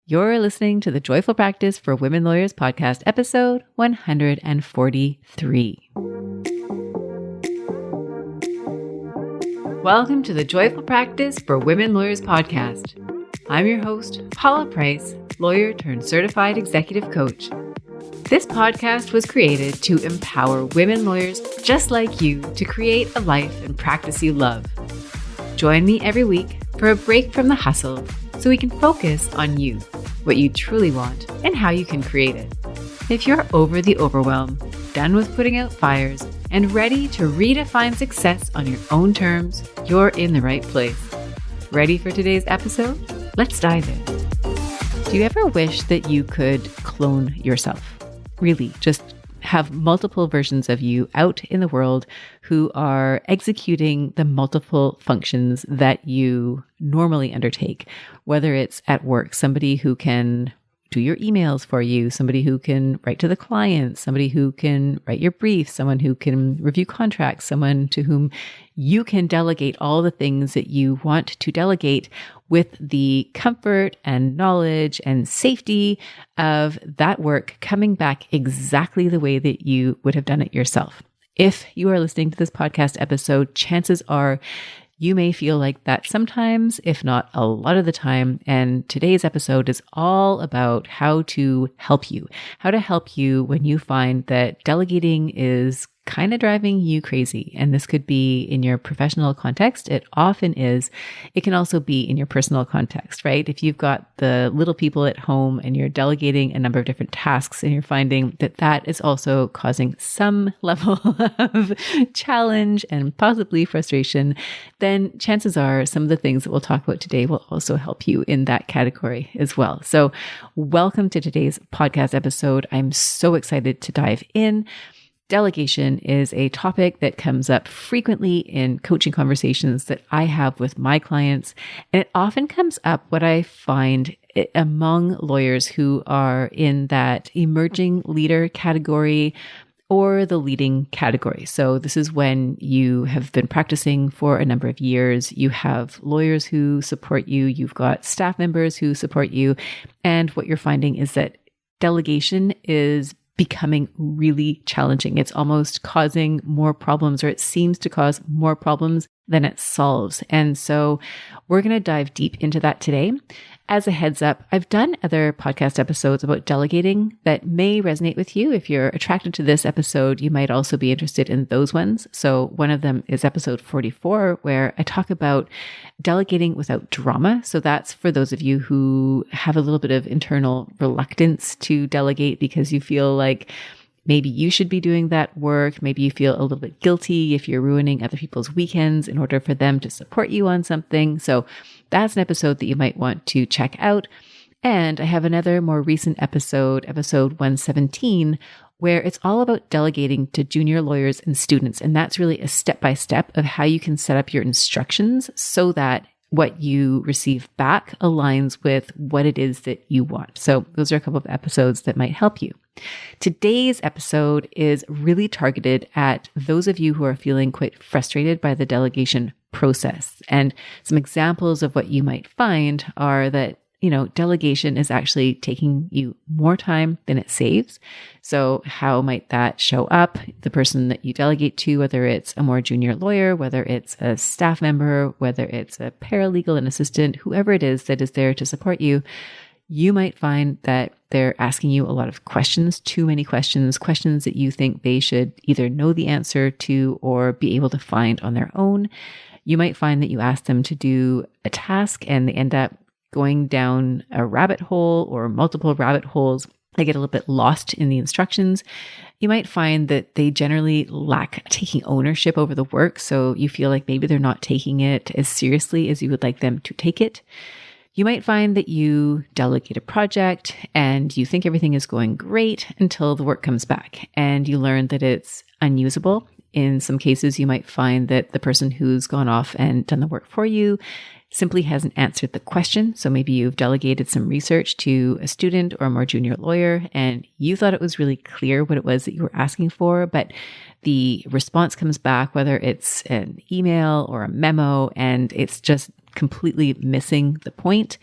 You're listening to the Joyful Practice for Women Lawyers podcast, episode 143. Welcome to the Joyful Practice for Women Lawyers podcast. I'm your host, Paula Price, lawyer turned certified executive coach. This podcast was created to empower women lawyers just like you to create a life and practice you love. Join me every week for a break from the hustle so we can focus on you, what you truly want, and how you can create it. If you're over the overwhelm, done with putting out fires, and ready to redefine success on your own terms, you're in the right place. Ready for today's episode? Let's dive in. Do you ever wish that you could clone yourself? Really, just have multiple versions of you out in the world who are executing the multiple functions that you normally undertake, whether it's at work, somebody who can do your emails for you, somebody who can write to the client, somebody who can write your brief, someone who can review contracts, someone to whom you can delegate all the things that you want to delegate with the comfort and knowledge and safety of that work coming back exactly the way that you would have done it yourself. If you are listening to this podcast episode, chances are you may feel like that sometimes, if not a lot of the time. And today's episode is all about how to help you when you find that delegating is kind of driving you crazy. And this could be in your professional context. It often is. It can also be in your personal context, right? If you've got the little people at home and you're delegating a number of different tasks and you're finding that that is also causing some level of challenge and possibly frustration, then chances are some of the things that we'll talk about today will also help you in that category as well. So welcome to today's podcast episode. I'm so excited to dive in. Delegation is a topic that comes up frequently in coaching conversations that I have with my clients. And it often comes up what I find among lawyers who are in that emerging leader category or the leading category. So this is when you have been practicing for a number of years. You have lawyers who support you. You've got staff members who support you. And what you're finding is that delegation is becoming really challenging. It's almost causing more problems, or it seems to cause more problems than it solves. And so we're going to dive deep into that today. As a heads up, I've done other podcast episodes about delegating that may resonate with you. If you're attracted to this episode, you might also be interested in those ones. So one of them is episode 44, where I talk about delegating without drama. So that's for those of you who have a little bit of internal reluctance to delegate because you feel like maybe you should be doing that work. Maybe you feel a little bit guilty if you're ruining other people's weekends in order for them to support you on something. So that's an episode that you might want to check out. And I have another more recent episode 117, where it's all about delegating to junior lawyers and students. And that's really a step-by-step of how you can set up your instructions so that what you receive back aligns with what it is that you want. So those are a couple of episodes that might help you. Today's episode is really targeted at those of you who are feeling quite frustrated by the delegation process. And some examples of what you might find are that, delegation is actually taking you more time than it saves. So how might that show up? The person that you delegate to, whether it's a more junior lawyer, whether it's a staff member, whether it's a paralegal, an assistant, whoever it is that is there to support you, you might find that they're asking you a lot of questions, too many questions that you think they should either know the answer to or be able to find on their own. You might find that you ask them to do a task and they end up going down a rabbit hole or multiple rabbit holes. They get a little bit lost in the instructions. You might find that they generally lack taking ownership over the work. So you feel like maybe they're not taking it as seriously as you would like them to take it. You might find that you delegate a project and you think everything is going great until the work comes back and you learn that it's unusable. In some cases, you might find that the person who's gone off and done the work for you simply hasn't answered the question. So maybe you've delegated some research to a student or a more junior lawyer, and you thought it was really clear what it was that you were asking for, but the response comes back, whether it's an email or a memo, and it's just completely missing the point.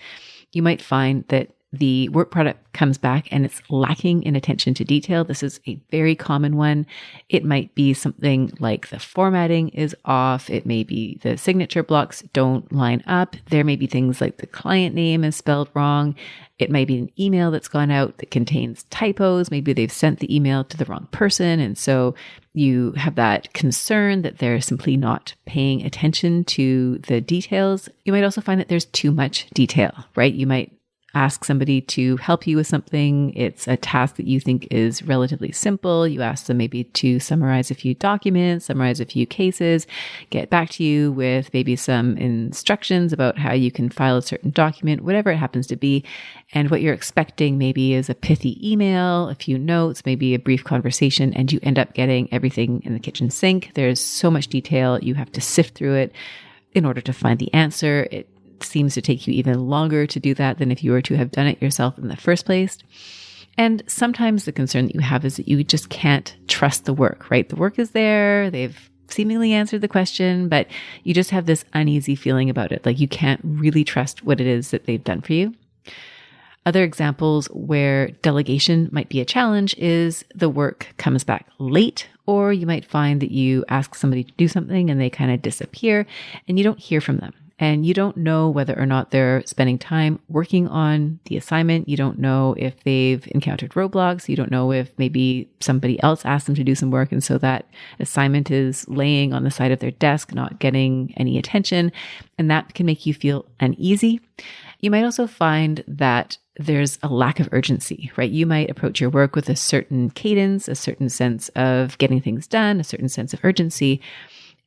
You might find that the work product comes back and it's lacking in attention to detail. This is a very common one. It might be something like the formatting is off. It may be the signature blocks don't line up. There may be things like the client name is spelled wrong. It might be an email that's gone out that contains typos. Maybe they've sent the email to the wrong person. And so you have that concern that they're simply not paying attention to the details. You might also find that there's too much detail, right? You might ask somebody to help you with something. It's a task that you think is relatively simple. You ask them maybe to summarize a few documents, summarize a few cases, get back to you with maybe some instructions about how you can file a certain document, whatever it happens to be. And what you're expecting maybe is a pithy email, a few notes, maybe a brief conversation, and you end up getting everything in the kitchen sink. There's so much detail. You have to sift through it in order to find the answer. It seems to take you even longer to do that than if you were to have done it yourself in the first place. And sometimes the concern that you have is that you just can't trust the work, right? The work is there. They've seemingly answered the question, but you just have this uneasy feeling about it. Like you can't really trust what it is that they've done for you. Other examples where delegation might be a challenge is the work comes back late, or you might find that you ask somebody to do something and they kind of disappear and you don't hear from them. And you don't know whether or not they're spending time working on the assignment. You don't know if they've encountered roadblocks. You don't know if maybe somebody else asked them to do some work. And so that assignment is laying on the side of their desk, not getting any attention. And that can make you feel uneasy. You might also find that there's a lack of urgency, right? You might approach your work with a certain cadence, a certain sense of getting things done, a certain sense of urgency.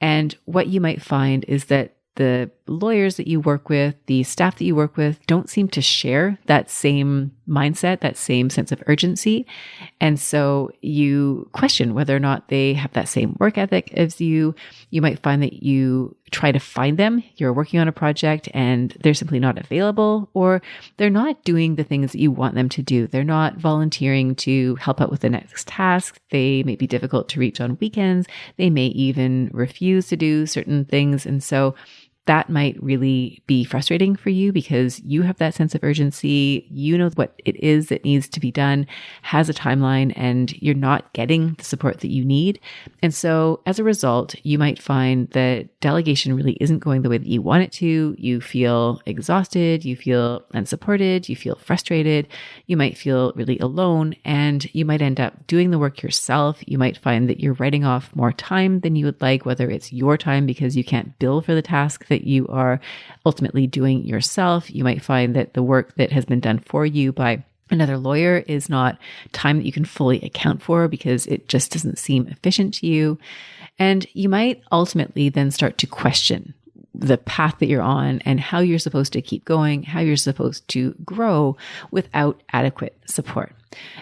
And what you might find is that the lawyers that you work with, the staff that you work with don't seem to share that same mindset, that same sense of urgency. And so you question whether or not they have that same work ethic as you. You might find that you try to find them. You're working on a project and they're simply not available, or they're not doing the things that you want them to do. They're not volunteering to help out with the next task. They may be difficult to reach on weekends. They may even refuse to do certain things. And so that might really be frustrating for you because you have that sense of urgency. You know what it is that needs to be done, has a timeline, and you're not getting the support that you need. And so as a result, you might find that delegation really isn't going the way that you want it to. You feel exhausted, you feel unsupported, you feel frustrated, you might feel really alone, and you might end up doing the work yourself. You might find that you're writing off more time than you would like, whether it's your time because you can't bill for the task that you are ultimately doing yourself. You might find that the work that has been done for you by another lawyer is not time that you can fully account for because it just doesn't seem efficient to you. And you might ultimately then start to question the path that you're on and how you're supposed to keep going, how you're supposed to grow without adequate support.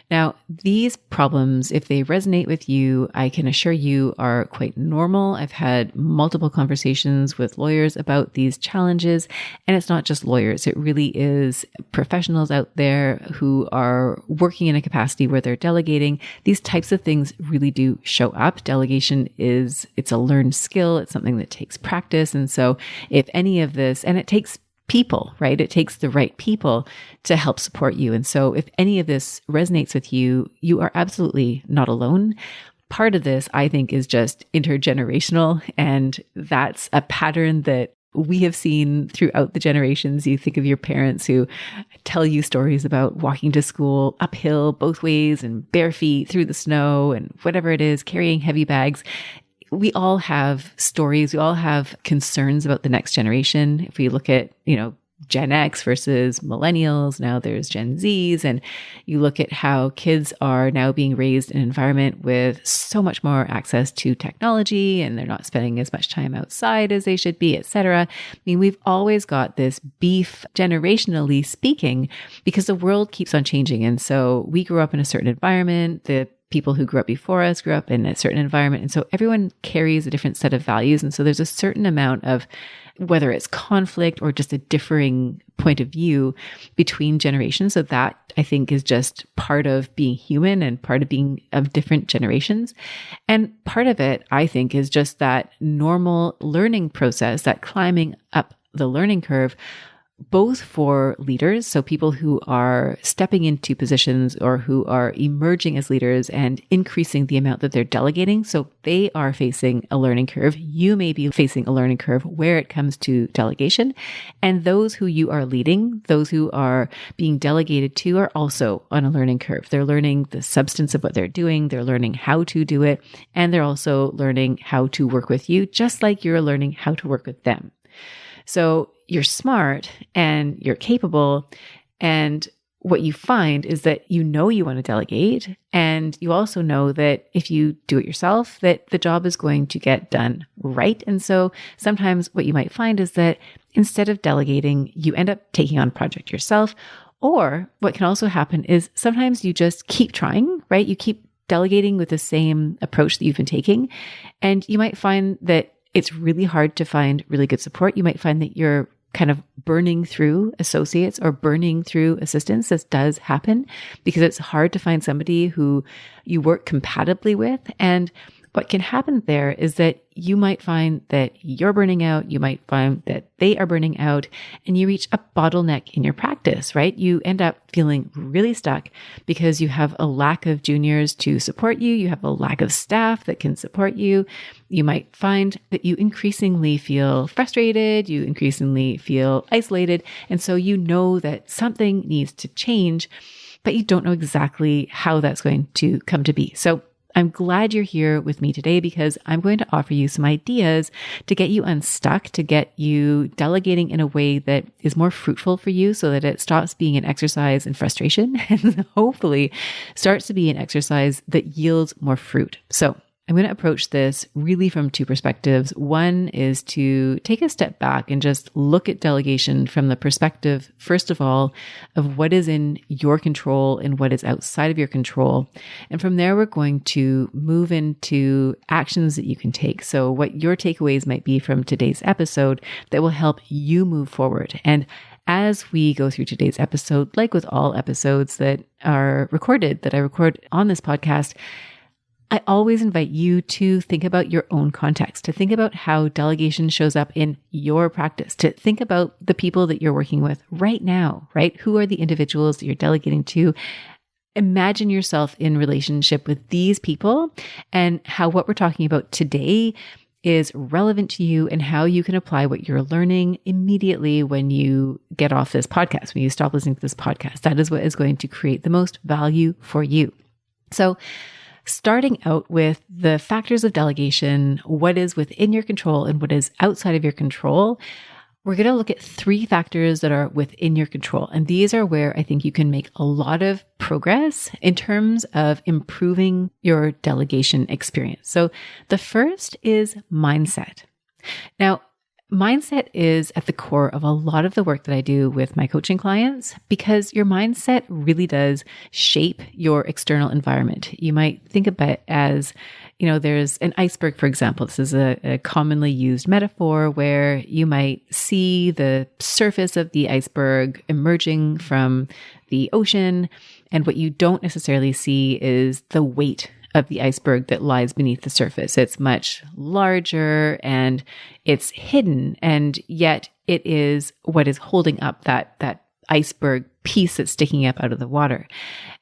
Now, these problems, if they resonate with you, I can assure you are quite normal. I've had multiple conversations with lawyers about these challenges, and it's not just lawyers. It really is professionals out there who are working in a capacity where they're delegating. These types of things really do show up. Delegation it's a learned skill. It's something that takes practice. And so if any of this, and it takes people, right? It takes the right people to help support you. And so if any of this resonates with you, you are absolutely not alone. Part of this, I think, is just intergenerational. And that's a pattern that we have seen throughout the generations. You think of your parents who tell you stories about walking to school uphill both ways and bare feet through the snow and whatever it is, carrying heavy bags. We all have stories. We all have concerns about the next generation. If we look at, Gen X versus millennials, now there's Gen Zs, and you look at how kids are now being raised in an environment with so much more access to technology, and they're not spending as much time outside as they should be, etc. I mean, we've always got this beef, generationally speaking, because the world keeps on changing. And so we grew up in a certain environment. The people who grew up before us grew up in a certain environment. And so everyone carries a different set of values. And so there's a certain amount of, whether it's conflict or just a differing point of view between generations. So that, I think, is just part of being human and part of being of different generations. And part of it, I think, is just that normal learning process, that climbing up the learning curve both for leaders, so people who are stepping into positions or who are emerging as leaders and increasing the amount that they're delegating. So they are facing a learning curve. You may be facing a learning curve where it comes to delegation. And those who you are leading, those who are being delegated to, are also on a learning curve. They're learning the substance of what they're doing. They're learning how to do it. And they're also learning how to work with you, just like you're learning how to work with them. So you're smart and you're capable. And what you find is that you know you want to delegate. And you also know that if you do it yourself, that the job is going to get done right. And so sometimes what you might find is that instead of delegating, you end up taking on a project yourself. Or what can also happen is sometimes you just keep trying, right? You keep delegating with the same approach that you've been taking. And you might find that it's really hard to find really good support. You might find that you're kind of burning through associates or burning through assistants. This does happen because it's hard to find somebody who you work compatibly with. And what can happen there is that you might find that you're burning out. You might find that they are burning out, and you reach a bottleneck in your practice, right? You end up feeling really stuck because you have a lack of juniors to support you. You have a lack of staff that can support you. You might find that you increasingly feel frustrated. You increasingly feel isolated. And so you know that something needs to change, but you don't know exactly how that's going to come to be. So I'm glad you're here with me today because I'm going to offer you some ideas to get you unstuck, to get you delegating in a way that is more fruitful for you so that it stops being an exercise in frustration and hopefully starts to be an exercise that yields more fruit. So I'm going to approach this really from two perspectives. One is to take a step back and just look at delegation from the perspective, first of all, of what is in your control and what is outside of your control. And from there, we're going to move into actions that you can take. So what your takeaways might be from today's episode that will help you move forward. And as we go through today's episode, like with all episodes that are recorded, that I record on this podcast, I always invite you to think about your own context, to think about how delegation shows up in your practice, to think about the people that you're working with right now, right? Who are the individuals that you're delegating to? Imagine yourself in relationship with these people and how what we're talking about today is relevant to you and how you can apply what you're learning immediately when you get off this podcast, when you stop listening to this podcast. That is what is going to create the most value for you. So, starting out with the factors of delegation, what is within your control and what is outside of your control, we're going to look at three factors that are within your control. And these are where I think you can make a lot of progress in terms of improving your delegation experience. So the first is mindset. Now, mindset is at the core of a lot of the work that I do with my coaching clients because your mindset really does shape your external environment. You might think of it as, there's an iceberg, for example. This is a commonly used metaphor where you might see the surface of the iceberg emerging from the ocean. And what you don't necessarily see is the weight of the iceberg that lies beneath the surface. It's much larger and it's hidden, and yet it is what is holding up that iceberg piece that's sticking up out of the water.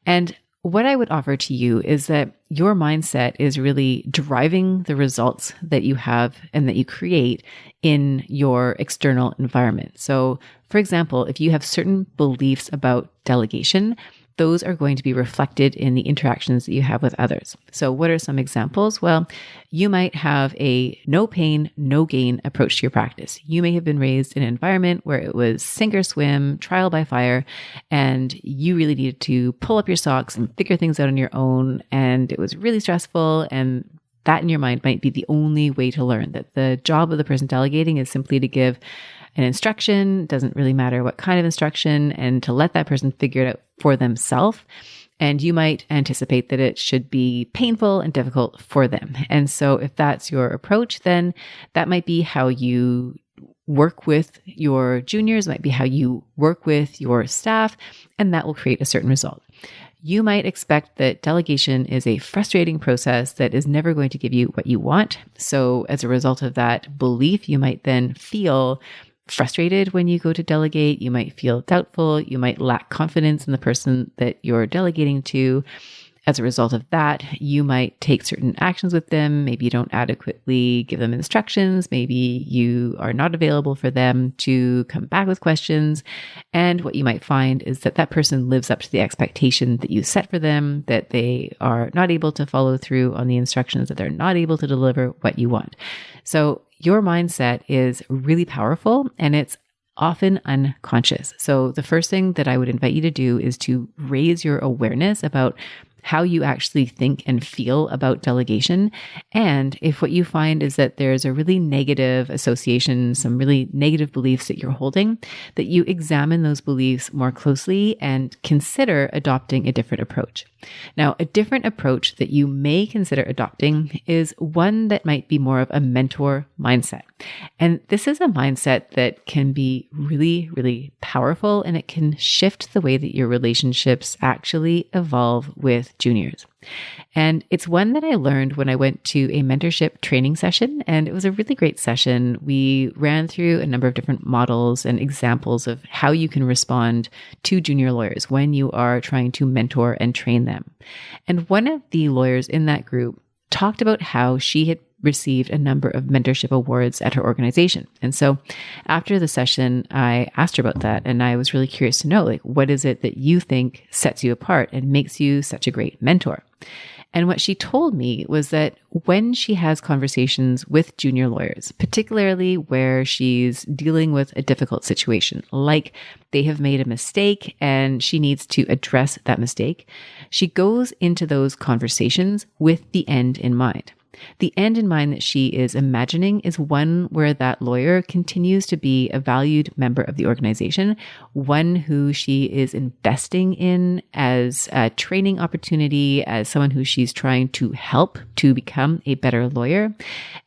And what I would offer to you is that your mindset is really driving the results that you have and that you create in your external environment. So, for example, if you have certain beliefs about delegation, those are going to be reflected in the interactions that you have with others. So what are some examples? Well, you might have a no pain, no gain approach to your practice. You may have been raised in an environment where it was sink or swim, trial by fire, and you really needed to pull up your socks and figure things out on your own. And it was really stressful, and that in your mind might be the only way to learn, that the job of the person delegating is simply to give an instruction, doesn't really matter what kind of instruction, and to let that person figure it out for themselves. And you might anticipate that it should be painful and difficult for them. And so if that's your approach, then that might be how you work with your juniors, might be how you work with your staff, and that will create a certain result. You might expect that delegation is a frustrating process that is never going to give you what you want. So as a result of that belief, you might then feel frustrated when you go to delegate. You might feel doubtful. You might lack confidence in the person that you're delegating to. As a result of that, you might take certain actions with them. Maybe you don't adequately give them instructions. Maybe you are not available for them to come back with questions. And what you might find is that that person lives up to the expectation that you set for them, that they are not able to follow through on the instructions, that they're not able to deliver what you want. So your mindset is really powerful, and it's often unconscious. So the first thing that I would invite you to do is to raise your awareness about how you actually think and feel about delegation. And if what you find is that there's a really negative association, some really negative beliefs that you're holding, that you examine those beliefs more closely and consider adopting a different approach. Now, a different approach that you may consider adopting is one that might be more of a mentor mindset. And this is a mindset that can be really, really powerful, and it can shift the way that your relationships actually evolve with juniors. And it's one that I learned when I went to a mentorship training session, and it was a really great session. We ran through a number of different models and examples of how you can respond to junior lawyers when you are trying to mentor and train them. And one of the lawyers in that group talked about how she had received a number of mentorship awards at her organization. And so after the session, I asked her about that, and I was really curious to know, what is it that you think sets you apart and makes you such a great mentor? And what she told me was that when she has conversations with junior lawyers, particularly where she's dealing with a difficult situation, like they have made a mistake and she needs to address that mistake, she goes into those conversations with the end in mind. The end in mind that she is imagining is one where that lawyer continues to be a valued member of the organization, one who she is investing in as a training opportunity, as someone who she's trying to help to become a better lawyer.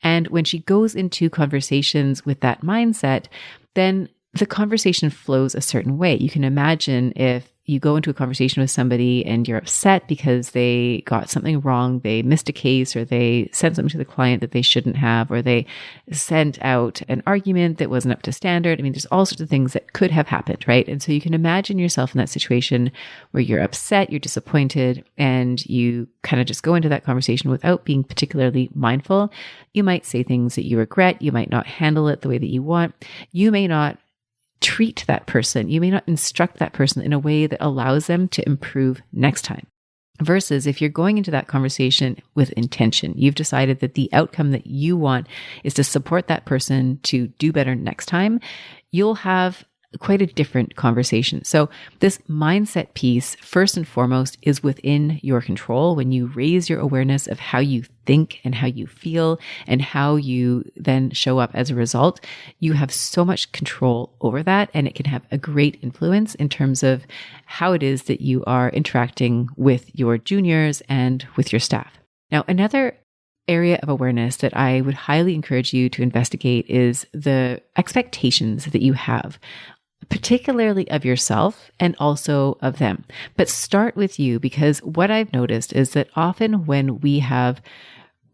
And when she goes into conversations with that mindset, then the conversation flows a certain way. You can imagine if you go into a conversation with somebody and you're upset because they got something wrong, they missed a case, or they sent something to the client that they shouldn't have, or they sent out an argument that wasn't up to standard. I mean, there's all sorts of things that could have happened, right? And so you can imagine yourself in that situation where you're upset, you're disappointed, and you kind of just go into that conversation without being particularly mindful. You might say things that you regret. You might not handle it the way that you want. You may not treat that person. You may not instruct that person in a way that allows them to improve next time. Versus if you're going into that conversation with intention, you've decided that the outcome that you want is to support that person to do better next time, you'll have quite a different conversation. So this mindset piece, first and foremost, is within your control. When you raise your awareness of how you think and how you feel and how you then show up as a result, you have so much control over that, and it can have a great influence in terms of how it is that you are interacting with your juniors and with your staff. Now, another area of awareness that I would highly encourage you to investigate is the expectations that you have, particularly of yourself and also of them. But start with you, because what I've noticed is that often when we have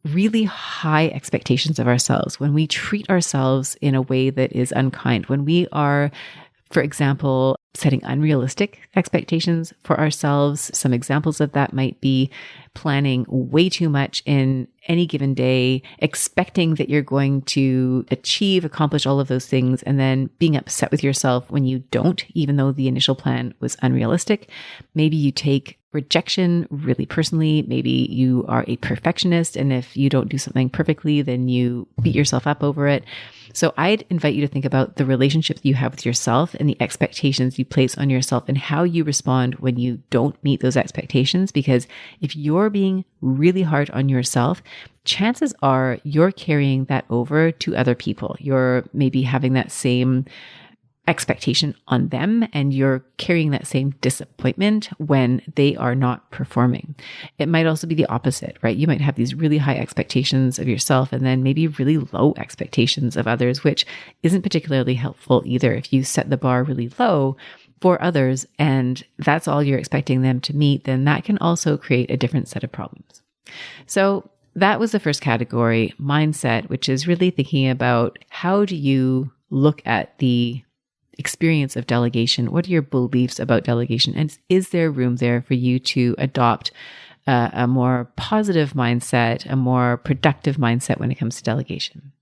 really high expectations of ourselves, when we treat ourselves in a way that is unkind, when we are, for example, setting unrealistic expectations for ourselves. Some examples of that might be planning way too much in any given day, expecting that you're going to accomplish all of those things, and then being upset with yourself when you don't, even though the initial plan was unrealistic. Maybe you take rejection really personally. Maybe you are a perfectionist, and if you don't do something perfectly, then you beat yourself up over it. So I'd invite you to think about the relationship that you have with yourself and the expectations you place on yourself and how you respond when you don't meet those expectations. Because if you're being really hard on yourself, chances are you're carrying that over to other people. You're maybe having that same expectation on them, and you're carrying that same disappointment when they are not performing. It might also be the opposite, right? You might have these really high expectations of yourself and then maybe really low expectations of others, which isn't particularly helpful either. If you set the bar really low for others and that's all you're expecting them to meet, then that can also create a different set of problems. So that was the first category, mindset, which is really thinking about how do you look at the experience of delegation. What are your beliefs about delegation? And is there room there for you to adopt a more positive mindset, a more productive mindset when it comes to delegation?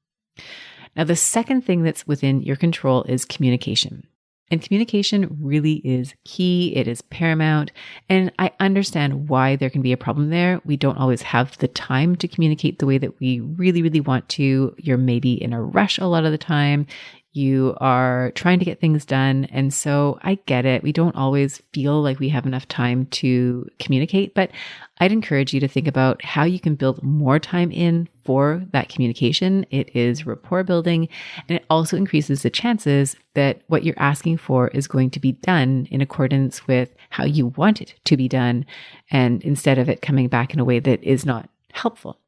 Now, the second thing that's within your control is communication. And communication really is key. It is paramount. And I understand why there can be a problem there. We don't always have the time to communicate the way that we really, really want to. You're maybe in a rush a lot of the time. You are trying to get things done. And so I get it. We don't always feel like we have enough time to communicate, but I'd encourage you to think about how you can build more time in for that communication. It is rapport building, and it also increases the chances that what you're asking for is going to be done in accordance with how you want it to be done, and instead of it coming back in a way that is not helpful.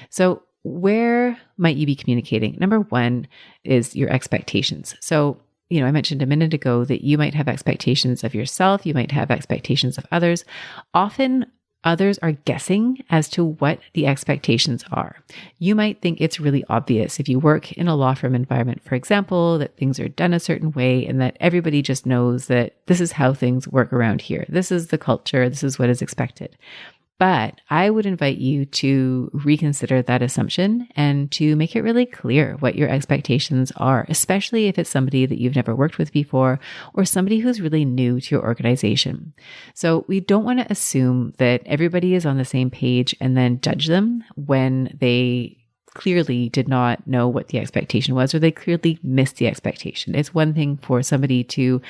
So where might you be communicating? Number one is your expectations. So, I mentioned a minute ago that you might have expectations of yourself. You might have expectations of others. Often others are guessing as to what the expectations are. You might think it's really obvious if you work in a law firm environment, for example, that things are done a certain way and that everybody just knows that this is how things work around here. This is the culture. This is what is expected. But I would invite you to reconsider that assumption and to make it really clear what your expectations are, especially if it's somebody that you've never worked with before or somebody who's really new to your organization. So we don't want to assume that everybody is on the same page and then judge them when they clearly did not know what the expectation was or they clearly missed the expectation. It's one thing for somebody to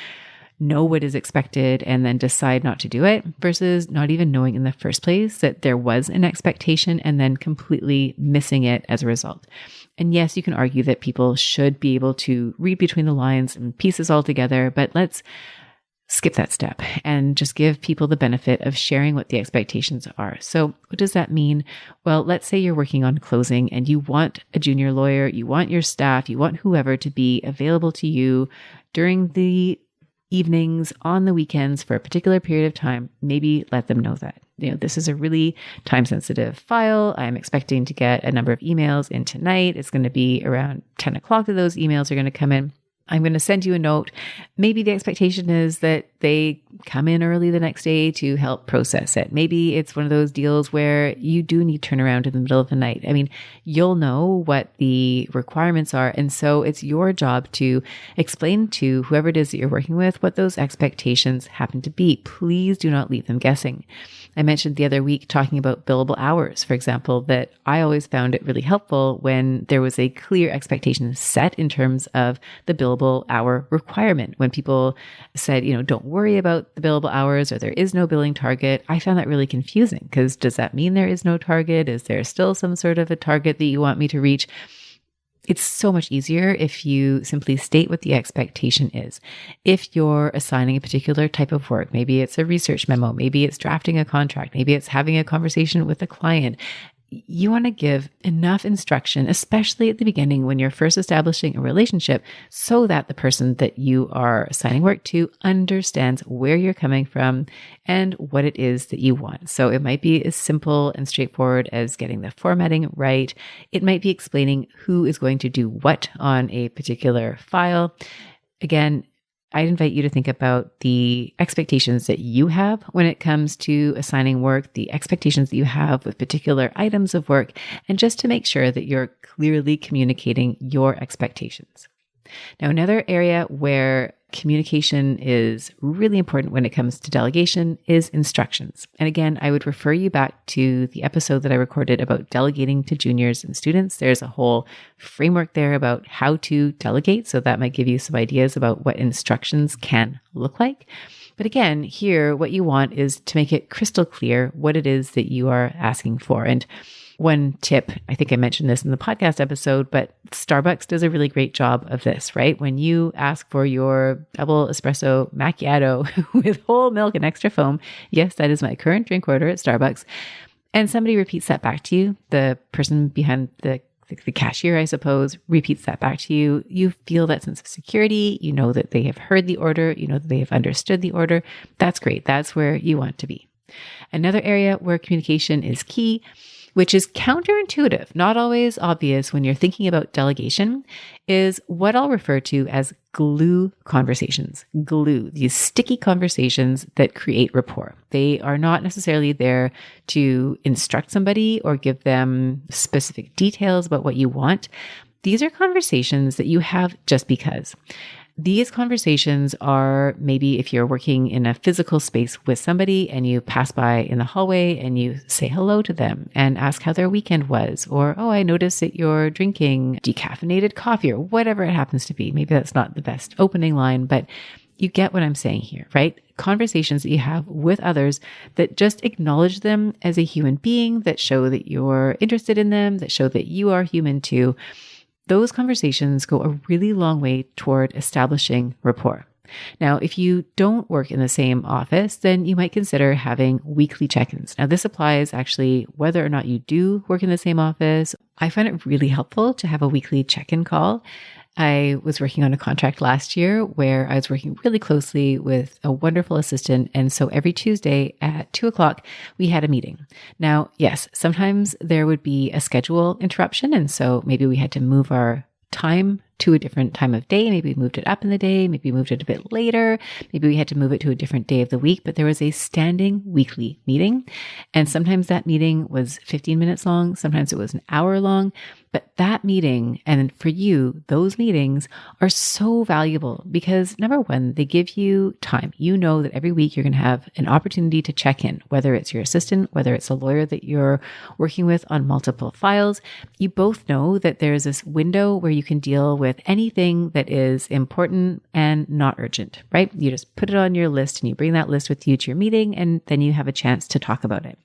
know what is expected and then decide not to do it versus not even knowing in the first place that there was an expectation and then completely missing it as a result. And yes, you can argue that people should be able to read between the lines and pieces all together, but let's skip that step and just give people the benefit of sharing what the expectations are. So what does that mean? Well, let's say you're working on closing and you want a junior lawyer, you want your staff, you want whoever to be available to you during the evenings, on the weekends for a particular period of time. Maybe let them know that, this is a really time sensitive file. I'm expecting to get a number of emails in tonight. It's going to be around 10 o'clock that those emails are going to come in. I'm going to send you a note. Maybe the expectation is that they come in early the next day to help process it. Maybe it's one of those deals where you do need turnaround in the middle of the night. I mean, you'll know what the requirements are. And so it's your job to explain to whoever it is that you're working with what those expectations happen to be. Please do not leave them guessing. I mentioned the other week talking about billable hours, for example, that I always found it really helpful when there was a clear expectation set in terms of the billable hour requirement. When people said, don't worry about the billable hours or there is no billing target, I found that really confusing because does that mean there is no target? Is there still some sort of a target that you want me to reach? It's so much easier if you simply state what the expectation is. If you're assigning a particular type of work, maybe it's a research memo, maybe it's drafting a contract, maybe it's having a conversation with a client, you want to give enough instruction, especially at the beginning when you're first establishing a relationship, so that the person that you are assigning work to understands where you're coming from and what it is that you want. So it might be as simple and straightforward as getting the formatting right. It might be explaining who is going to do what on a particular file. Again, I'd invite you to think about the expectations that you have when it comes to assigning work, the expectations that you have with particular items of work, and just to make sure that you're clearly communicating your expectations. Now, another area where communication is really important when it comes to delegation is instructions. And again, I would refer you back to the episode that I recorded about delegating to juniors and students. There's a whole framework there about how to delegate. So that might give you some ideas about what instructions can look like. But again, here, what you want is to make it crystal clear what it is that you are asking for. And one tip, I think I mentioned this in the podcast episode, but Starbucks does a really great job of this, right? When you ask for your double espresso macchiato with whole milk and extra foam, yes, that is my current drink order at Starbucks, and somebody repeats that back to you, the person behind the cashier, I suppose, repeats that back to you, you feel that sense of security. You know that they have heard the order. You know that they have understood the order. That's great. That's where you want to be. Another area where communication is key which is counterintuitive, not always obvious when you're thinking about delegation, is what I'll refer to as glue conversations. Glue, these sticky conversations that create rapport. They are not necessarily there to instruct somebody or give them specific details about what you want. These are conversations that you have just because. These conversations are maybe if you're working in a physical space with somebody and you pass by in the hallway and you say hello to them and ask how their weekend was, or, oh, I noticed that you're drinking decaffeinated coffee or whatever it happens to be. Maybe that's not the best opening line, but you get what I'm saying here, right? Conversations that you have with others that just acknowledge them as a human being, that show that you're interested in them, that show that you are human too. Those conversations go a really long way toward establishing rapport. Now, if you don't work in the same office, then you might consider having weekly check-ins. Now, this applies actually whether or not you do work in the same office. I find it really helpful to have a weekly check-in call. I was working on a contract last year where I was working really closely with a wonderful assistant. And so every Tuesday at 2:00, we had a meeting. Now, yes, sometimes there would be a schedule interruption. And so maybe we had to move our time to a different time of day. Maybe we moved it up in the day. Maybe we moved it a bit later. Maybe we had to move it to a different day of the week, but there was a standing weekly meeting. And sometimes that meeting was 15 minutes long. Sometimes it was an hour long. But that meeting, and for you, those meetings are so valuable because number one, they give you time. You know that every week you're going to have an opportunity to check in, whether it's your assistant, whether it's a lawyer that you're working with on multiple files. You both know that there's this window where you can deal with anything that is important and not urgent, right? You just put it on your list and you bring that list with you to your meeting, and then you have a chance to talk about it.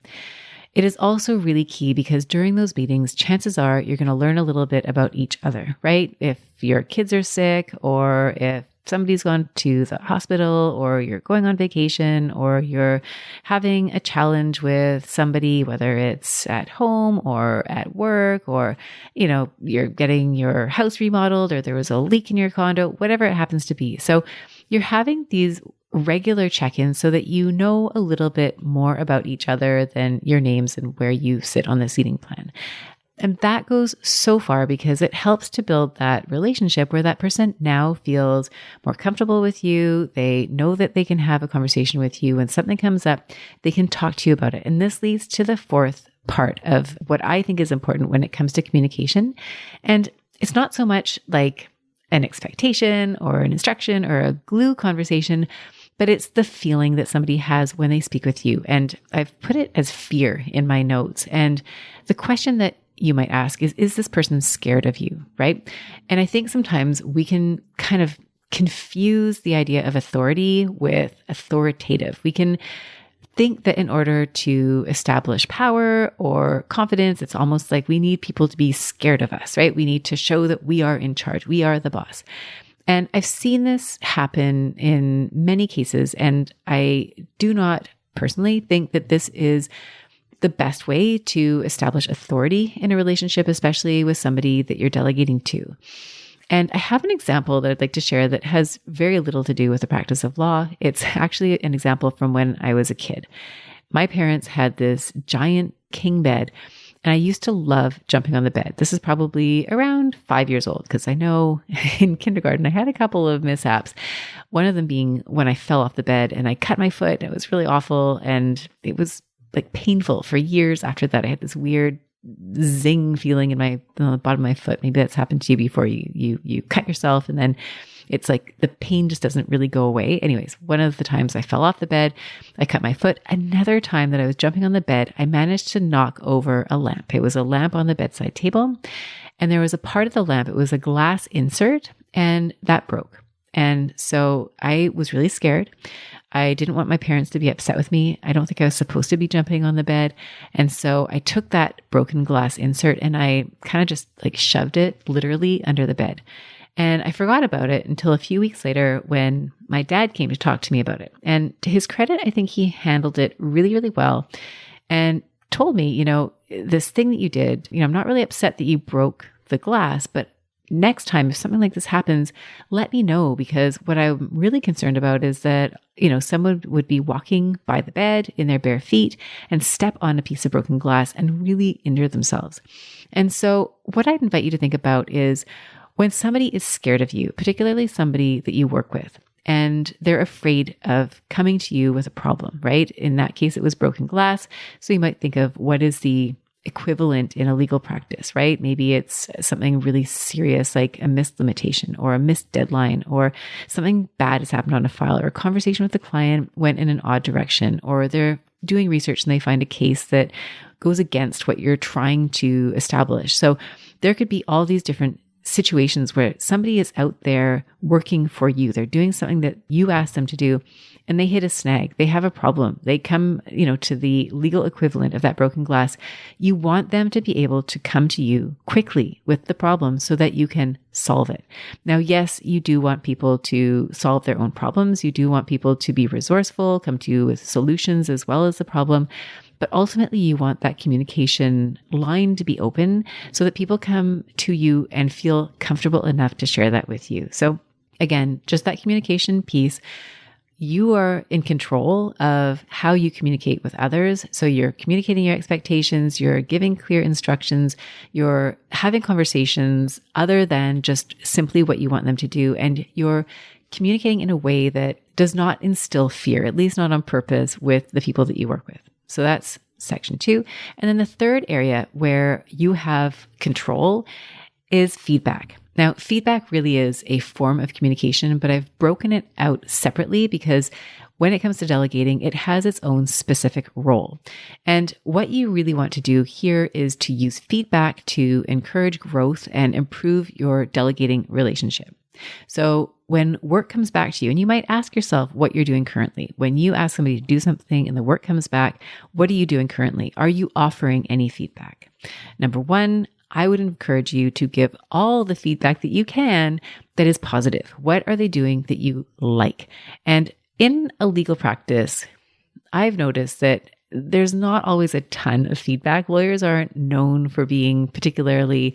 It is also really key because during those meetings, chances are you're going to learn a little bit about each other, right? If your kids are sick, or if somebody's gone to the hospital, or you're going on vacation, or you're having a challenge with somebody, whether it's at home or at work, or, you're getting your house remodeled, or there was a leak in your condo, whatever it happens to be. So you're having these regular check-ins so that you know a little bit more about each other than your names and where you sit on the seating plan. And that goes so far because it helps to build that relationship where that person now feels more comfortable with you. They know that they can have a conversation with you. When something comes up, they can talk to you about it. And this leads to the fourth part of what I think is important when it comes to communication. And it's not so much like an expectation or an instruction or a glue conversation, but it's the feeling that somebody has when they speak with you. And I've put it as fear in my notes. And the question that you might ask is this person scared of you, right? And I think sometimes we can kind of confuse the idea of authority with authoritative. We can think that in order to establish power or confidence, it's almost like we need people to be scared of us, right? We need to show that we are in charge. We are the boss. And I've seen this happen in many cases, and I do not personally think that this is the best way to establish authority in a relationship, especially with somebody that you're delegating to. And I have an example that I'd like to share that has very little to do with the practice of law. It's actually an example from when I was a kid. My parents had this giant king bed, and I used to love jumping on the bed. This is probably around 5 years old, because I know in kindergarten I had a couple of mishaps. One of them being when I fell off the bed and I cut my foot. It was really awful, and it was like painful for years after that. I had this weird zing feeling in the bottom of my foot. Maybe that's happened to you before. You cut yourself, and then it's like the pain just doesn't really go away. Anyways, one of the times I fell off the bed, I cut my foot. Another time that I was jumping on the bed, I managed to knock over a lamp. It was a lamp on the bedside table, and there was a part of the lamp, it was a glass insert, and that broke. And so I was really scared. I didn't want my parents to be upset with me. I don't think I was supposed to be jumping on the bed. And so I took that broken glass insert and I kind of just like shoved it literally under the bed. And I forgot about it until a few weeks later when my dad came to talk to me about it. And to his credit, I think he handled it really, really well and told me, this thing that you did, I'm not really upset that you broke the glass, but next time, if something like this happens, let me know, because what I'm really concerned about is that, someone would be walking by the bed in their bare feet and step on a piece of broken glass and really injure themselves. And so what I'd invite you to think about is when somebody is scared of you, particularly somebody that you work with, and they're afraid of coming to you with a problem, right? In that case, it was broken glass. So you might think of what is the equivalent in a legal practice, right? Maybe it's something really serious like a missed limitation or a missed deadline, or something bad has happened on a file, or a conversation with the client went in an odd direction, or they're doing research and they find a case that goes against what you're trying to establish. So there could be all these different situations where somebody is out there working for you. They're doing something that you asked them to do, and they hit a snag. They have a problem. They come, to the legal equivalent of that broken glass. You want them to be able to come to you quickly with the problem so that you can solve it. Now, yes, you do want people to solve their own problems. You do want people to be resourceful, come to you with solutions as well as the problem. But ultimately, you want that communication line to be open so that people come to you and feel comfortable enough to share that with you. So again, just that communication piece. You are in control of how you communicate with others. So you're communicating your expectations, you're giving clear instructions, you're having conversations other than just simply what you want them to do. And you're communicating in a way that does not instill fear, at least not on purpose, with the people that you work with. So that's section 2. And then the third area where you have control is feedback. Now, feedback really is a form of communication, but I've broken it out separately because when it comes to delegating, it has its own specific role. And what you really want to do here is to use feedback to encourage growth and improve your delegating relationship. So when work comes back to you, and you might ask yourself what you're doing currently. When you ask somebody to do something and the work comes back, what are you doing currently? Are you offering any feedback? Number 1, I would encourage you to give all the feedback that you can that is positive. What are they doing that you like? And in a legal practice, I've noticed that there's not always a ton of feedback. Lawyers aren't known for being particularly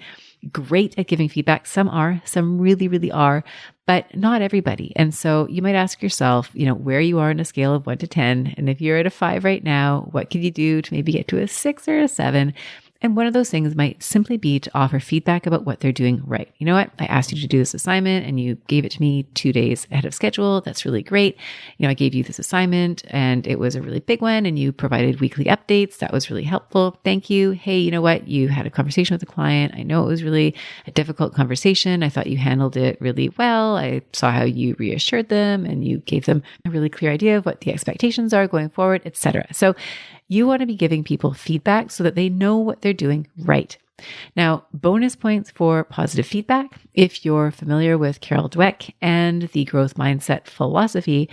great at giving feedback. Some are, some really, really are, but not everybody. And so you might ask yourself, where you are on a scale of 1 to 10. And if you're at a 5 right now, what could you do to maybe get to a 6 or a 7? And one of those things might simply be to offer feedback about what they're doing right. You know what? I asked you to do this assignment and you gave it to me 2 days ahead of schedule. That's really great. I gave you this assignment and it was a really big one and you provided weekly updates. That was really helpful. Thank you. Hey, you know what? You had a conversation with the client. I know it was really a difficult conversation. I thought you handled it really well. I saw how you reassured them and you gave them a really clear idea of what the expectations are going forward, etc. So you want to be giving people feedback so that they know what they're doing right. Now, bonus points for positive feedback. If you're familiar with Carol Dweck and the growth mindset philosophy,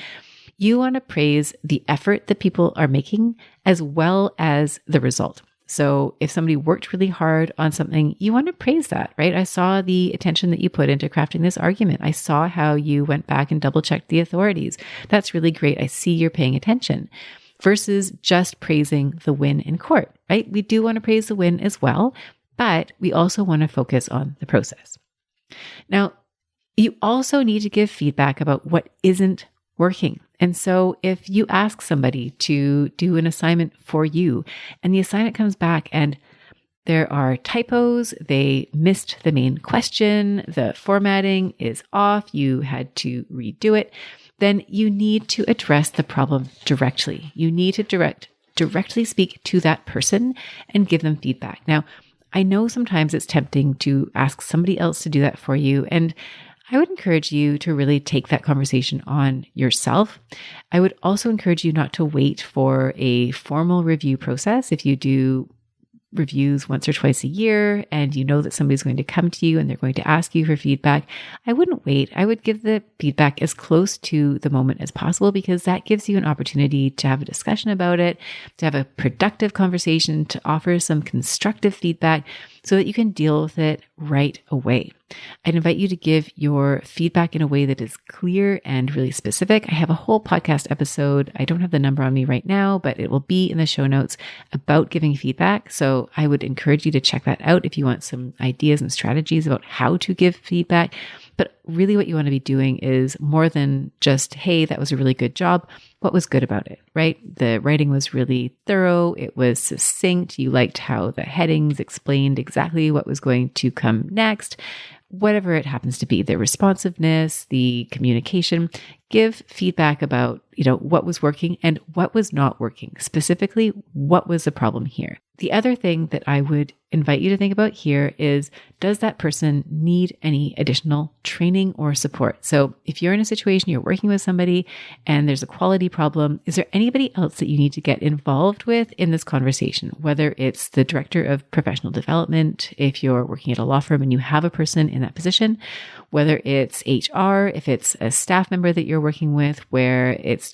you want to praise the effort that people are making as well as the result. So if somebody worked really hard on something, you want to praise that, right? I saw the attention that you put into crafting this argument. I saw how you went back and double checked the authorities. That's really great. I see you're paying attention. Versus just praising the win in court, right? We do want to praise the win as well, but we also want to focus on the process. Now, you also need to give feedback about what isn't working. And so if you ask somebody to do an assignment for you and the assignment comes back and there are typos, they missed the main question, the formatting is off, you had to redo it, then you need to address the problem directly. You need to directly speak to that person and give them feedback. Now, I know sometimes it's tempting to ask somebody else to do that for you, and I would encourage you to really take that conversation on yourself. I would also encourage you not to wait for a formal review process. If you do reviews once or twice a year and you know that somebody's going to come to you and they're going to ask you for feedback, I wouldn't wait. I would give the feedback as close to the moment as possible because that gives you an opportunity to have a discussion about it, to have a productive conversation, to offer some constructive feedback so that you can deal with it right away. I'd invite you to give your feedback in a way that is clear and really specific. I have a whole podcast episode. I don't have the number on me right now, but it will be in the show notes about giving feedback. So I would encourage you to check that out if you want some ideas and strategies about how to give feedback. But really what you want to be doing is more than just, hey, that was a really good job. What was good about it, right? The writing was really thorough. It was succinct. You liked how the headings explained exactly what was going to come next. Whatever it happens to be, the responsiveness, the communication, give feedback about, what was working and what was not working. Specifically, what was the problem here? The other thing that I would invite you to think about here is, does that person need any additional training or support? So if you're in a situation, you're working with somebody and there's a quality problem, is there anybody else that you need to get involved with in this conversation? Whether it's the director of professional development, if you're working at a law firm and you have a person in that position, whether it's HR, if it's a staff member that you're working with where it's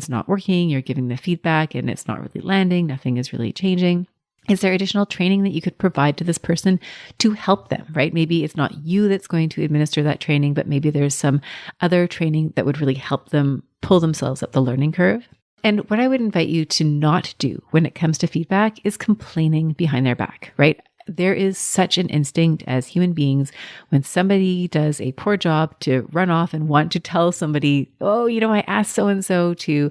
not working, you're giving the feedback and it's not really landing, nothing is really changing. Is there additional training that you could provide to this person to help them, right? Maybe it's not you that's going to administer that training, but maybe there's some other training that would really help them pull themselves up the learning curve. And what I would invite you to not do when it comes to feedback is complaining behind their back, right? There is such an instinct as human beings when somebody does a poor job to run off and want to tell somebody, oh, I asked so-and-so to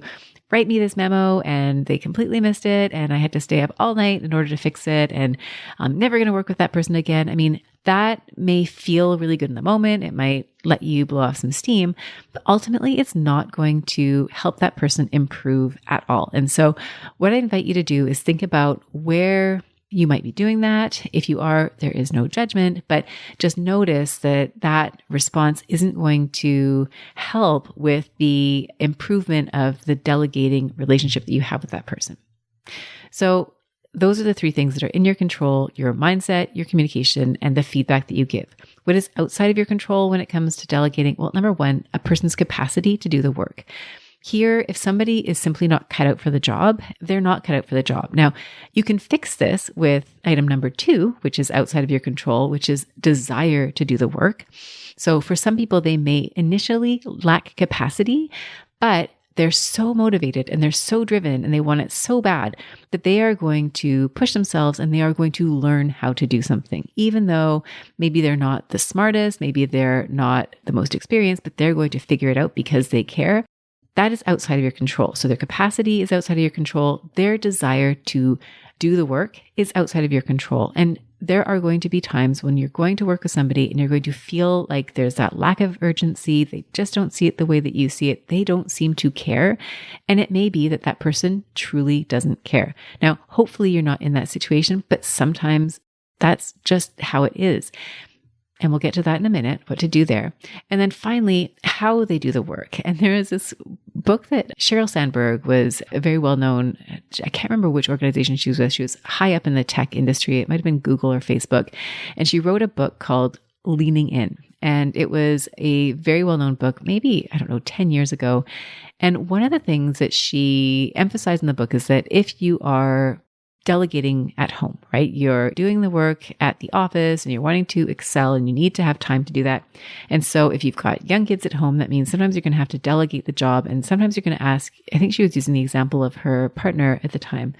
write me this memo and they completely missed it and I had to stay up all night in order to fix it and I'm never going to work with that person again. I mean, that may feel really good in the moment. It might let you blow off some steam, but ultimately it's not going to help that person improve at all. And so what I invite you to do is think about where you might be doing that. If you are, there is no judgment, but just notice that response isn't going to help with the improvement of the delegating relationship that you have with that person. So those are the three things that are in your control: your mindset, your communication, and the feedback that you give. What is outside of your control when it comes to delegating? Well, number one, a person's capacity to do the work. Here, if somebody is simply not cut out for the job, they're not cut out for the job. Now, you can fix this with item number 2, which is outside of your control, which is desire to do the work. So for some people, they may initially lack capacity, but they're so motivated and they're so driven and they want it so bad that they are going to push themselves and they are going to learn how to do something, even though maybe they're not the smartest, maybe they're not the most experienced, but they're going to figure it out because they care. That is outside of your control. So their capacity is outside of your control. Their desire to do the work is outside of your control. And there are going to be times when you're going to work with somebody and you're going to feel like there's that lack of urgency. They just don't see it the way that you see it. They don't seem to care. And it may be that that person truly doesn't care. Now, hopefully you're not in that situation, but sometimes that's just how it is. And we'll get to that in a minute, what to do there. And then finally, how they do the work. And there is this book that Sheryl Sandberg was very well known. I can't remember which organization she was with. She was high up in the tech industry. It might have been Google or Facebook. And she wrote a book called Leaning In. And it was a very well-known book, maybe, 10 years ago. And one of the things that she emphasized in the book is that if you are delegating at home, right? You're doing the work at the office and you're wanting to excel and you need to have time to do that. And so if you've got young kids at home, that means sometimes you're going to have to delegate the job. And sometimes you're going to ask, I think she was using the example of her partner at the time,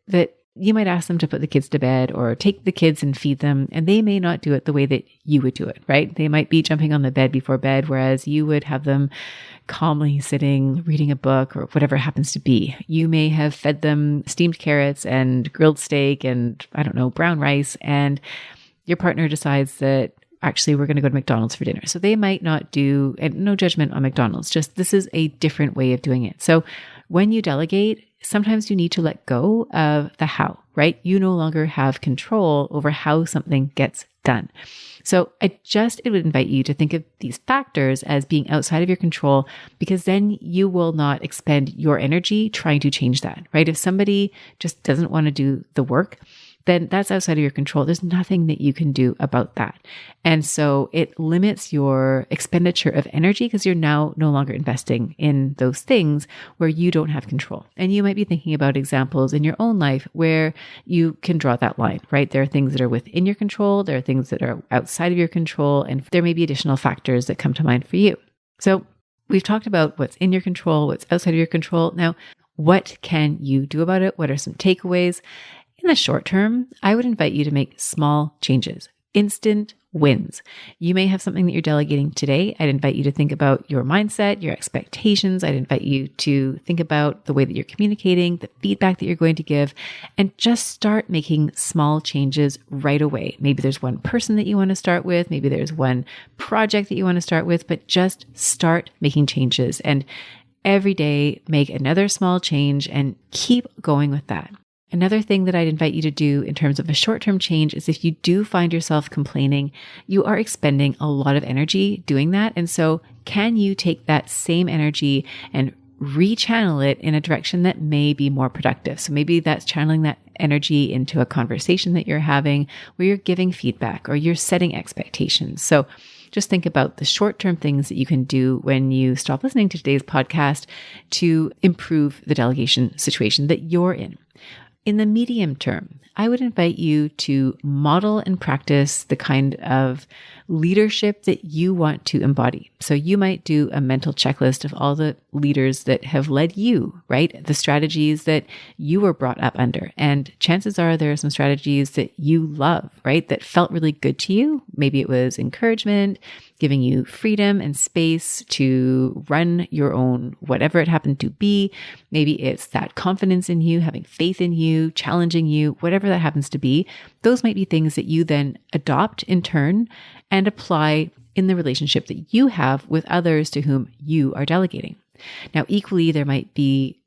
that you might ask them to put the kids to bed or take the kids and feed them. And they may not do it the way that you would do it, right? They might be jumping on the bed before bed, whereas you would have them calmly sitting, reading a book or whatever it happens to be. You may have fed them steamed carrots and grilled steak and brown rice. And your partner decides that actually we're going to go to McDonald's for dinner. So they might not do, and no judgment on McDonald's, just this is a different way of doing it. So when you delegate, sometimes you need to let go of the how, right? You no longer have control over how something gets done. So I would invite you to think of these factors as being outside of your control, because then you will not expend your energy trying to change that, right? If somebody just doesn't want to do the work, then that's outside of your control. There's nothing that you can do about that. And so it limits your expenditure of energy because you're now no longer investing in those things where you don't have control. And you might be thinking about examples in your own life where you can draw that line, right? There are things that are within your control. There are things that are outside of your control. And there may be additional factors that come to mind for you. So we've talked about what's in your control, what's outside of your control. Now, what can you do about it? What are some takeaways? In the short term, I would invite you to make small changes, instant wins. You may have something that you're delegating today. I'd invite you to think about your mindset, your expectations. I'd invite you to think about the way that you're communicating, the feedback that you're going to give, and just start making small changes right away. Maybe there's one person that you want to start with. Maybe there's one project that you want to start with, but just start making changes. And every day, make another small change and keep going with that. Another thing that I'd invite you to do in terms of a short-term change is if you do find yourself complaining, you are expending a lot of energy doing that. And so can you take that same energy and rechannel it in a direction that may be more productive? So maybe that's channeling that energy into a conversation that you're having where you're giving feedback or you're setting expectations. So just think about the short-term things that you can do when you stop listening to today's podcast to improve the delegation situation that you're in. In the medium term, I would invite you to model and practice the kind of leadership that you want to embody. So you might do a mental checklist of all the leaders that have led you, right? The strategies that you were brought up under. And chances are there are some strategies that you love, right? That felt really good to you. Maybe it was encouragement, giving you freedom and space to run your own, whatever it happened to be. Maybe it's that confidence in you, having faith in you, challenging you, whatever that happens to be. Those might be things that you then adopt in turn and apply in the relationship that you have with others to whom you are delegating. Now, equally, there might be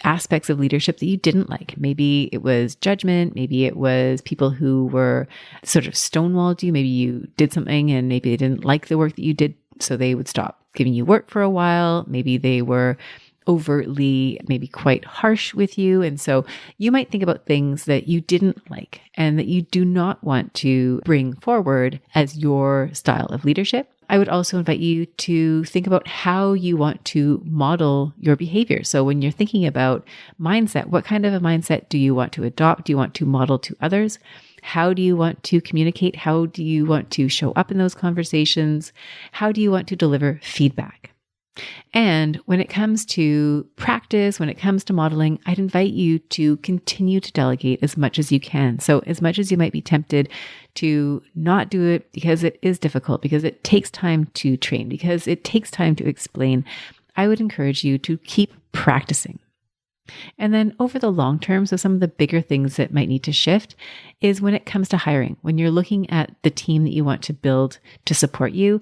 aspects of leadership that you didn't like. Maybe it was judgment. Maybe it was people who were sort of stonewalled you. Maybe you did something and maybe they didn't like the work that you did, so they would stop giving you work for a while. Maybe they were overtly, maybe quite harsh with you. And so you might think about things that you didn't like and that you do not want to bring forward as your style of leadership. I would also invite you to think about how you want to model your behavior. So when you're thinking about mindset, what kind of a mindset do you want to adopt? Do you want to model to others? How do you want to communicate? How do you want to show up in those conversations? How do you want to deliver feedback? And when it comes to practice, when it comes to modeling, I'd invite you to continue to delegate as much as you can. So as much as you might be tempted to not do it because it is difficult, because it takes time to train, because it takes time to explain, I would encourage you to keep practicing. And then over the long term, so some of the bigger things that might need to shift is when it comes to hiring. When you're looking at the team that you want to build to support you,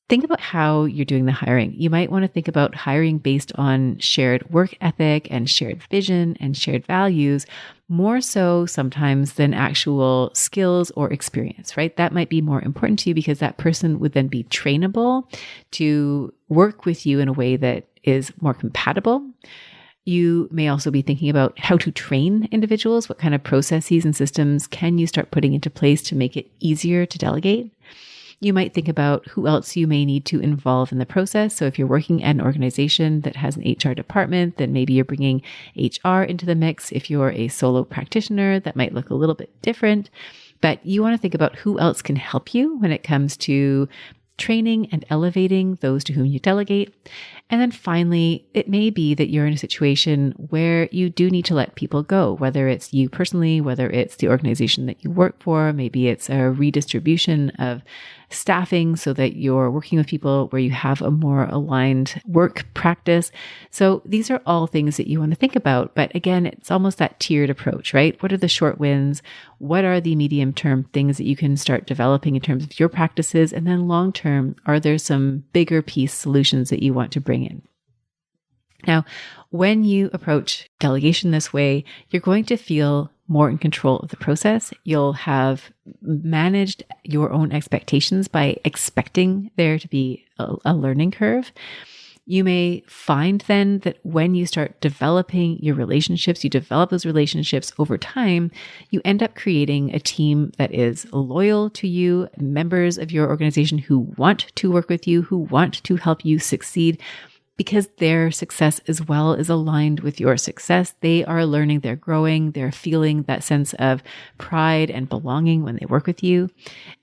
think about how you're doing the hiring. You might want to think about hiring based on shared work ethic and shared vision and shared values, more so sometimes than actual skills or experience, right? That might be more important to you because that person would then be trainable to work with you in a way that is more compatible. You may also be thinking about how to train individuals. What kind of processes and systems can you start putting into place to make it easier to delegate? You might think about who else you may need to involve in the process. So if you're working at an organization that has an HR department, then maybe you're bringing HR into the mix. If you're a solo practitioner, that might look a little bit different. But you want to think about who else can help you when it comes to training and elevating those to whom you delegate. And then finally, it may be that you're in a situation where you do need to let people go, whether it's you personally, whether it's the organization that you work for, maybe it's a redistribution of staffing so that you're working with people where you have a more aligned work practice. So these are all things that you want to think about. But again, it's almost that tiered approach, right? What are the short wins? What are the medium-term things that you can start developing in terms of your practices? And then long-term, are there some bigger piece solutions that you want to bring in? Now, when you approach delegation this way, you're going to feel more in control of the process. You'll have managed your own expectations by expecting there to be a learning curve. You may find then that when you start developing your relationships, you develop those relationships over time, you end up creating a team that is loyal to you, members of your organization who want to work with you, who want to help you succeed, because their success as well is aligned with your success. They are learning, they're growing, they're feeling that sense of pride and belonging when they work with you.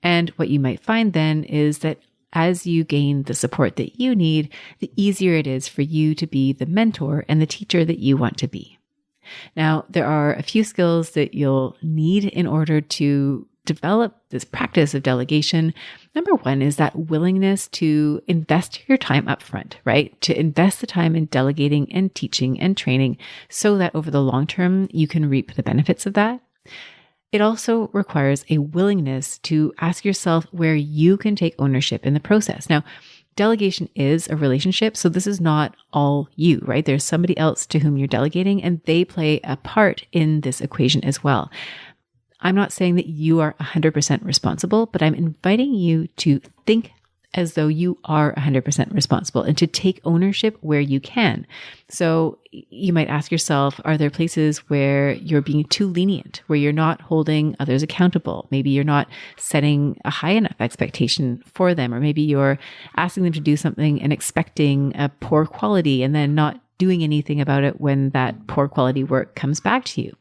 And what you might find then is that as you gain the support that you need, the easier it is for you to be the mentor and the teacher that you want to be. Now, there are a few skills that you'll need in order to develop this practice of delegation. Number one is that willingness to invest your time up front, right? To invest the time in delegating and teaching and training so that over the long term, you can reap the benefits of that. It also requires a willingness to ask yourself where you can take ownership in the process. Now, delegation is a relationship, so this is not all you, right? There's somebody else to whom you're delegating, and they play a part in this equation as well. I'm not saying that you are 100% responsible, but I'm inviting you to think as though you are 100% responsible and to take ownership where you can. So you might ask yourself, are there places where you're being too lenient, where you're not holding others accountable? Maybe you're not setting a high enough expectation for them, or maybe you're asking them to do something and expecting a poor quality and then not doing anything about it when that poor quality work comes back to you.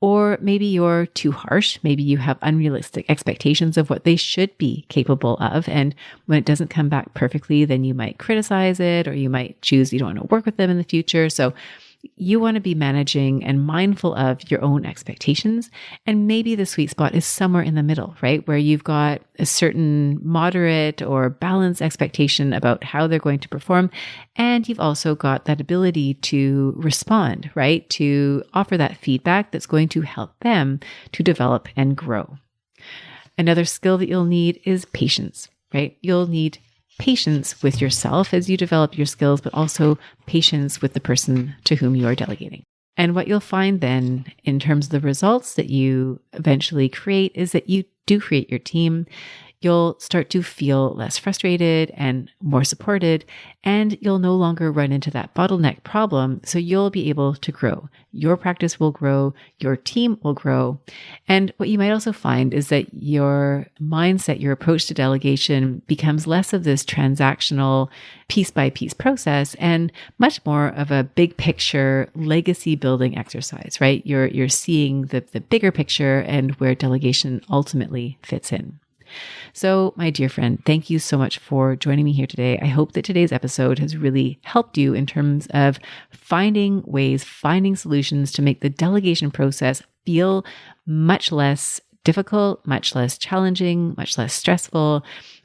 Or maybe you're too harsh. Maybe you have unrealistic expectations of what they should be capable of. And when it doesn't come back perfectly, then you might criticize it, or you might choose you don't want to work with them in the future. So you want to be managing and mindful of your own expectations. And maybe the sweet spot is somewhere in the middle, right? Where you've got a certain moderate or balanced expectation about how they're going to perform. And you've also got that ability to respond, right? To offer that feedback that's going to help them to develop and grow. Another skill that you'll need is patience, right? You'll need patience with yourself as you develop your skills, but also patience with the person to whom you are delegating. And what you'll find then in terms of the results that you eventually create is that you do create your team. You'll start to feel less frustrated and more supported, and you'll no longer run into that bottleneck problem. So you'll be able to grow. Your practice will grow, your team will grow. And what you might also find is that your mindset, your approach to delegation becomes less of this transactional piece by piece process and much more of a big picture legacy building exercise, right? You're seeing the bigger picture and where delegation ultimately fits in. So, my dear friend, thank you so much for joining me here today. I hope that today's episode has really helped you in terms of finding ways, finding solutions to make the delegation process feel much less difficult, much less challenging, much less stressful,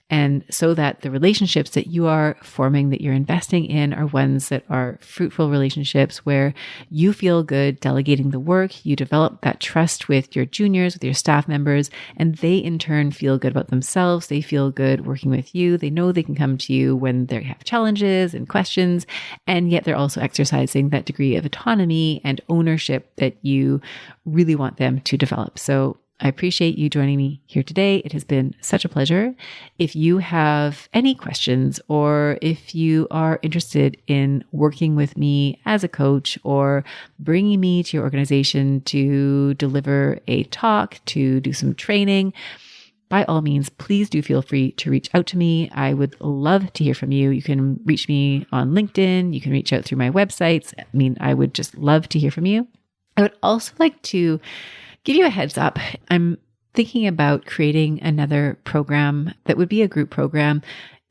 and so that the relationships that you are forming, that you're investing in, are ones that are fruitful relationships where you feel good delegating the work, you develop that trust with your juniors, with your staff members, and they in turn feel good about themselves. They feel good working with you. They know they can come to you when they have challenges and questions, and yet they're also exercising that degree of autonomy and ownership that you really want them to develop. So I appreciate you joining me here today. It has been such a pleasure. If you have any questions, or if you are interested in working with me as a coach or bringing me to your organization to deliver a talk, to do some training, by all means, please do feel free to reach out to me. I would love to hear from you. You can reach me on LinkedIn. You can reach out through my websites. I would just love to hear from you. I would also like to give you a heads up. I'm thinking about creating another program that would be a group program,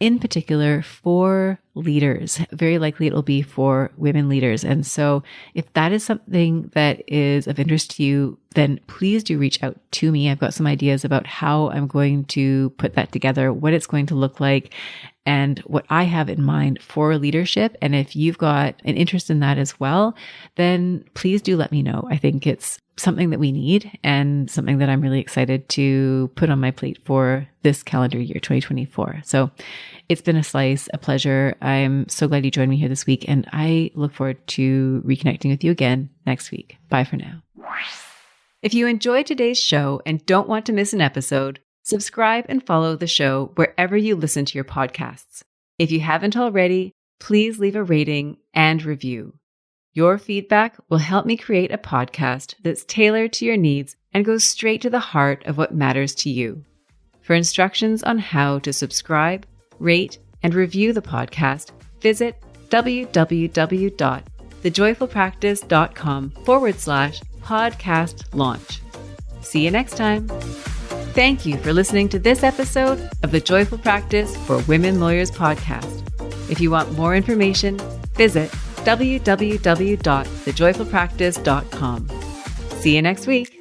in particular for leaders. Very likely it'll be for women leaders. And so if that is something that is of interest to you, then please do reach out to me. I've got some ideas about how I'm going to put that together, what it's going to look like, and what I have in mind for leadership. And if you've got an interest in that as well, then please do let me know. I think it's something that we need and something that I'm really excited to put on my plate for this calendar year, 2024. So it's been a pleasure. I'm so glad you joined me here this week, and I look forward to reconnecting with you again next week. Bye for now. If you enjoyed today's show and don't want to miss an episode, subscribe and follow the show wherever you listen to your podcasts. If you haven't already, please leave a rating and review. Your feedback will help me create a podcast that's tailored to your needs and goes straight to the heart of what matters to you. For instructions on how to subscribe, rate, and review the podcast, visit www.thejoyfulpractice.com/podcast launch. See you next time. Thank you for listening to this episode of the Joyful Practice for Women Lawyers podcast. If you want more information, visit www.thejoyfulpractice.com. See you next week.